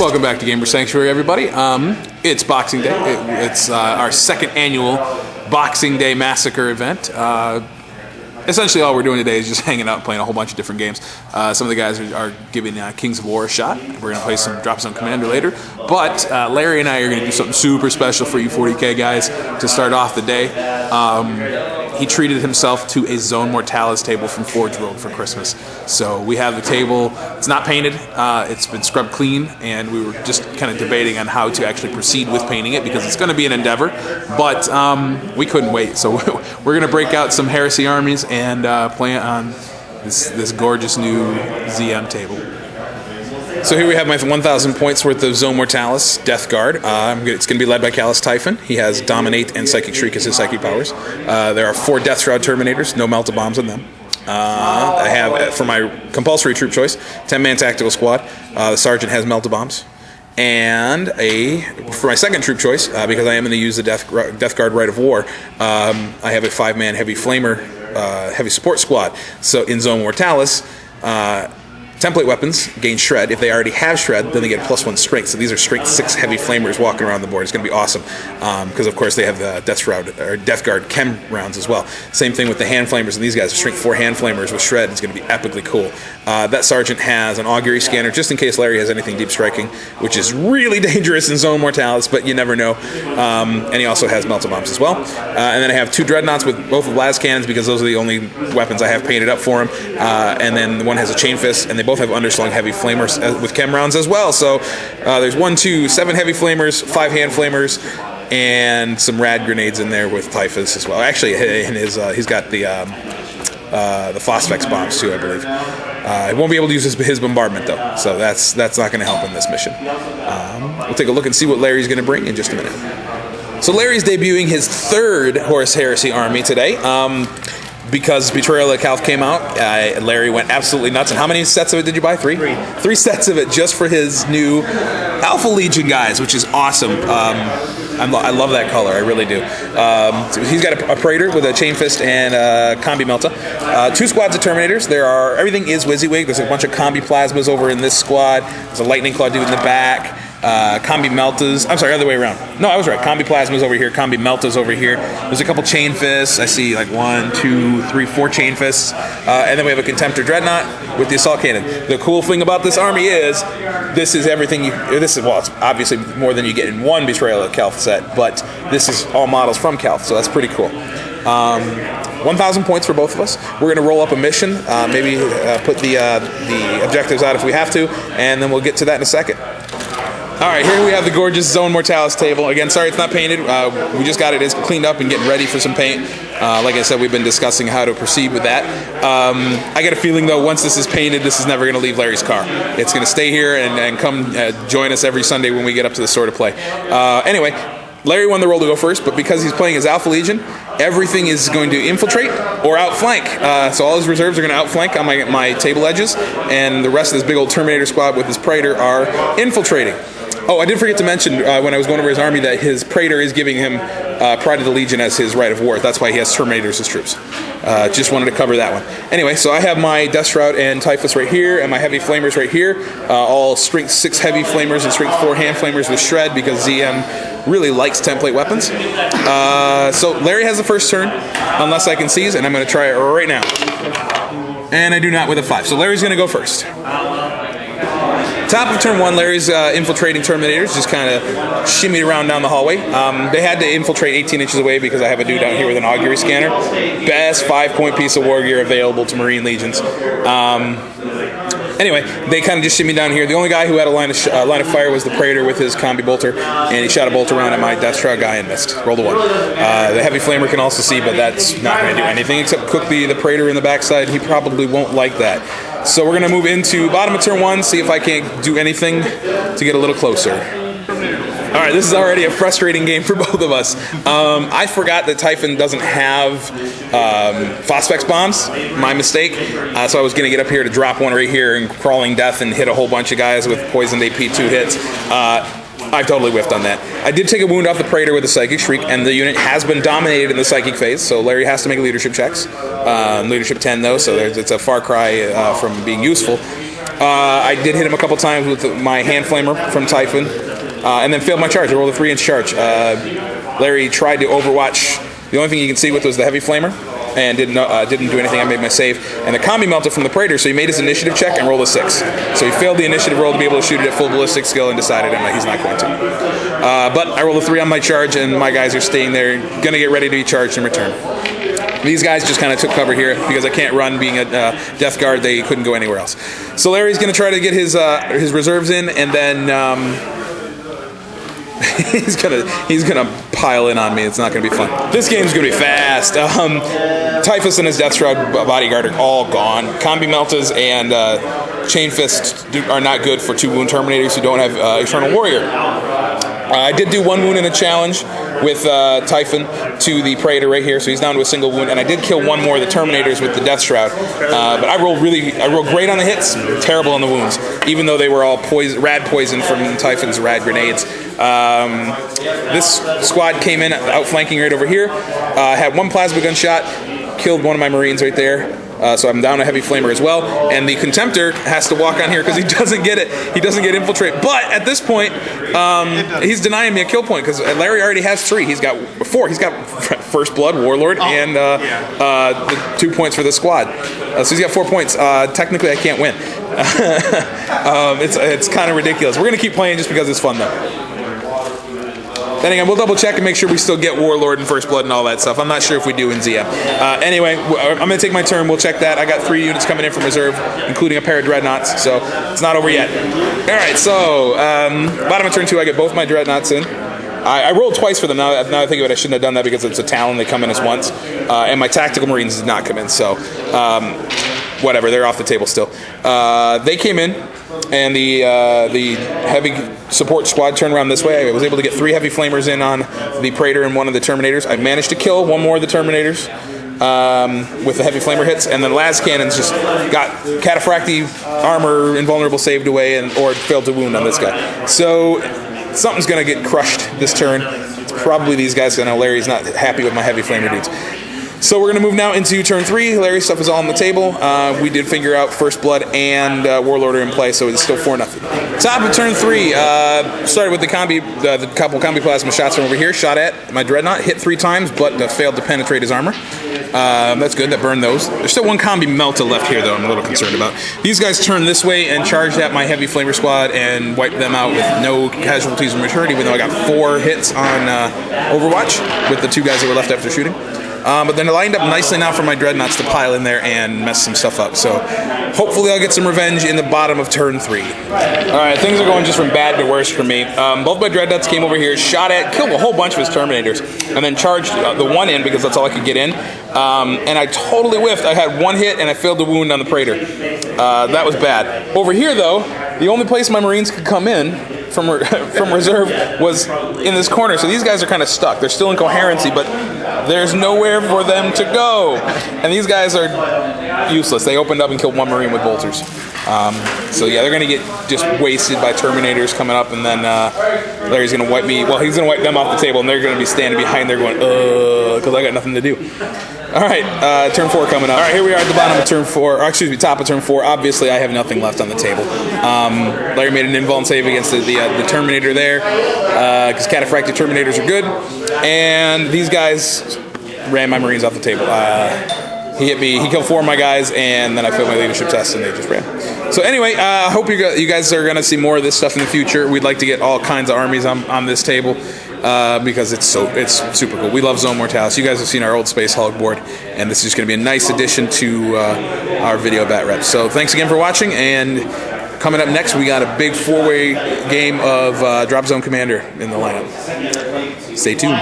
Welcome back to Gamer Sanctuary, everybody. It's Boxing Day. It's our second annual Boxing Day Massacre event. Essentially, all we're doing today is just hanging out and playing a whole bunch of different games. Some of the guys are giving Kings of War a shot. We're going to drop some Commander later. But Larry and I are going to do something super special for you 40K guys to start off the day. He treated himself to a Zone Mortalis table from Forge World for Christmas. So we have the table. It's not painted. It's been scrubbed clean, and we were just kind of debating on how to actually proceed with painting it because it's going to be an endeavor. But we couldn't wait. So we're going to break out some Heresy armies and play on this gorgeous new ZM table. So here we have my 1,000 points worth of Zone Mortalis Death Guard. It's going to be led by Callus Typhon. He has Dominate and Psychic Shriek as his psychic powers. There are 4 Death Shroud Terminators, no Melta Bombs on them. I have, for my compulsory troop choice, 10-man tactical squad. The Sergeant has Melta Bombs. And for my second troop choice, because I am going to use the Death Guard Rite of War, I have a 5-man Heavy Flamer Heavy Support Squad. So in Zone Mortalis, template weapons gain Shred. If they already have Shred, then they get +1 Strength. So these are Strength 6 Heavy Flamers walking around the board. It's going to be awesome because, of course, they have the Death Guard Chem rounds as well. Same thing with the Hand Flamers, and these guys are Strength 4 Hand Flamers with Shred. It's going to be epically cool. That Sergeant has an Augury Scanner just in case Larry has anything deep striking, which is really dangerous in Zone Mortalis, but you never know. And he also has Melta Bombs as well. And then I have 2 Dreadnoughts with both of Las Cannons because those are the only weapons I have painted up for him. And then one has a Chain Fist, and they both have underslung Heavy Flamers with Chem rounds as well. So there's 7 Heavy Flamers, 5 Hand Flamers, and some rad grenades in there with Typhus as well. Actually, in he's got the Phosphex bombs too, I believe. He won't be able to use his bombardment though, so that's not going to help in this mission. We'll take a look and see what Larry's going to bring in just a minute. So Larry's debuting his 3rd Horus Heresy army today. Because Betrayal of Calth came out, Larry went absolutely nuts. And how many sets of it did you buy? 3? 3 sets of it just for his new Alpha Legion guys, which is awesome. I love that color, I really do. So he's got a Praetor with a Chain Fist and a Combi Melta. 2 squads of Terminators. Everything is WYSIWYG. There's a bunch of Combi Plasmas over in this squad. There's a Lightning Claw dude in the back. Combi Meltas. I'm sorry, other way around. No, I was right. Combi Plasmas over here. Combi Meltas over here. There's a couple Chain Fists. I see like 1, 2, 3, 4 Chain Fists. And then we have a Contemptor Dreadnought with the Assault Cannon. The cool thing about this army is this is everything it's obviously more than you get in one Betrayal of Calth set, but this is all models from Calth, so that's pretty cool. 1,000 points for both of us. We're going to roll up a mission, maybe put the objectives out if we have to, and then we'll get to that in a second. Alright, here we have the gorgeous Zone Mortalis table. Again, sorry it's not painted. We just got it cleaned up and getting ready for some paint. Like I said, we've been discussing how to proceed with that. I get a feeling, though, once this is painted, this is never going to leave Larry's car. It's going to stay here and come join us every Sunday when we get up to the store to play. Anyway, Larry won the role to go first, but because he's playing as Alpha Legion, everything is going to infiltrate or outflank. So all his reserves are going to outflank on my table edges, and the rest of this big old Terminator squad with his Praetor are infiltrating. Oh, I did forget to mention when I was going over his army that his Praetor is giving him Pride of the Legion as his Rite of War. That's why he has Terminators as troops. Just wanted to cover that one. Anyway, so I have my Death Shroud and Typhus right here, and my Heavy Flamers right here. All Strength 6 Heavy Flamers and Strength 4 Hand Flamers with Shred because ZM really likes template weapons. So Larry has the first turn, unless I can seize, and I'm going to try it right now. And I do not with a 5. So Larry's going to go first. Top of turn 1, Larry's infiltrating Terminators, just kind of shimmied around down the hallway. They had to infiltrate 18 inches away because I have a dude down here with an Augury Scanner. Best 5-point piece of war gear available to Marine Legions. Anyway, they kind of just shimmied down here. The only guy who had a line of fire was the Praetor with his Combi Bolter, and he shot a bolt around at my Death Shroud guy and missed. Rolled a 1. The Heavy Flamer can also see, but that's not going to do anything except cook the Praetor in the backside. He probably won't like that. So we're going to move into bottom of turn 1, see if I can't do anything to get a little closer. Alright, this is already a frustrating game for both of us. I forgot that Typhon doesn't have Phosphex bombs. My mistake. So I was going to get up here to drop one right here and Crawling Death and hit a whole bunch of guys with Poisoned AP 2 hits. I totally whiffed on that. I did take a wound off the Praetor with a Psychic Shriek, and the unit has been dominated in the Psychic phase, so Larry has to make leadership checks. Leadership 10, though, so it's a far cry from being useful. I did hit him a couple times with my hand flamer from Typhon, and then failed my charge. I rolled a 3-inch charge. Larry tried to overwatch. The only thing you can see with was the heavy flamer, and didn't do anything. I made my save, and the combi melted from the Praetor, so he made his initiative check and rolled a 6. So he failed the initiative roll to be able to shoot it at full ballistic skill, and decided he's not going to. But I rolled a 3 on my charge, and my guys are staying there, gonna get ready to be charged in return. These guys just kind of took cover here because I can't run. Being a Death Guard, they couldn't go anywhere else. So Larry's gonna try to get his reserves in, and then he's gonna pile in on me. It's not gonna be fun. This game's gonna be fast. Typhus and his Death Shroud bodyguard are all gone. Combi Meltas and Chain Fists are not good for 2 wound Terminators who don't have Eternal Warrior. I did do 1 wound in a challenge with Typhon to the Praetor right here, so he's down to a single wound, and I did kill 1 more of the Terminators with the Death Shroud. But I rolled great on the hits, terrible on the wounds, even though they were all rad poison from Typhon's rad grenades. This squad came in outflanking right over here. Had 1 plasma gun shot, killed 1 of my Marines right there. So I'm down a heavy flamer as well, and the Contemptor has to walk on here because he doesn't get it. He doesn't get infiltrate. But at this point, he's denying me a kill point because Larry already has 3. He's got 4. He's got First Blood, Warlord, and the 2 points for the squad. So he's got 4 points. Technically, I can't win. It's kind of ridiculous. We're gonna keep playing just because it's fun though. Then again, we'll double check and make sure we still get Warlord and First Blood and all that stuff. I'm not sure if we do in ZM. Anyway, I'm going to take my turn. We'll check that. I got 3 units coming in from reserve, including a pair of Dreadnoughts, so it's not over yet. All right, so bottom of turn 2, I get both my Dreadnoughts in. I rolled twice for them. Now I think of it, I shouldn't have done that because it's a Talon. They come in as once. And my Tactical Marines did not come in, so whatever. They're off the table still. They came in. And the heavy support squad turned around this way. I was able to get 3 heavy flamers in on the Praetor and 1 of the Terminators. I managed to kill 1 more of the Terminators with the heavy flamer hits, and then Las Cannons just got Cataphracti armor invulnerable saved away or failed to wound on this guy. So something's going to get crushed this turn. It's probably these guys. I know Larry's not happy with my heavy flamer dudes. So we're going to move now into turn 3. Larry's stuff is all on the table. We did figure out First Blood and Warlord are in play, so it's still 4-0. Top of turn 3. Started with the couple combi plasma shots from over here. Shot at my Dreadnought. Hit 3 times, but failed to penetrate his armor. That's good. That burned those. There's still 1 combi Melta left here, though I'm a little concerned about. These guys turned this way and charged at my heavy flamer squad and wiped them out with no casualties or maturity, even though I got 4 hits on Overwatch with the 2 guys that were left after shooting. But they're lined up nicely now for my Dreadnoughts to pile in there and mess some stuff up. So hopefully I'll get some revenge in the bottom of turn 3. Alright, things are going just from bad to worse for me. Both my Dreadnoughts came over here, shot at, killed a whole bunch of his Terminators, and then charged the 1 in because that's all I could get in. And I totally whiffed. I had 1 hit and I failed to wound on the Praetor. That was bad. Over here though, the only place my Marines could come in from reserve was in this corner, so these guys are kind of stuck. They're still in coherency, but there's nowhere for them to go. And these guys are useless. They opened up and killed 1 Marine with bolters. So yeah, they're going to get just wasted by Terminators coming up, and then Larry's going to wipe me. Well, he's going to wipe them off the table, and they're going to be standing behind there going, because I got nothing to do. All right, turn 4 coming up. All right, here we are at the bottom of turn 4, or excuse me, top of turn 4. Obviously, I have nothing left on the table. Larry made an invuln save against the Terminator there, because Cataphractic Terminators are good, and these guys ran my Marines off the table. He hit me, he killed 4 of my guys, and then I failed my leadership test, and they just ran. So anyway, I hope you guys are going to see more of this stuff in the future. We'd like to get all kinds of armies on this table. Because it's super cool. We love Zone Mortalis. You guys have seen our old Space Hulk board, and this is just going to be a nice addition to our video bat reps. So thanks again for watching, and coming up next, we got a big 4-way game of Drop Zone Commander in the lineup. Stay tuned.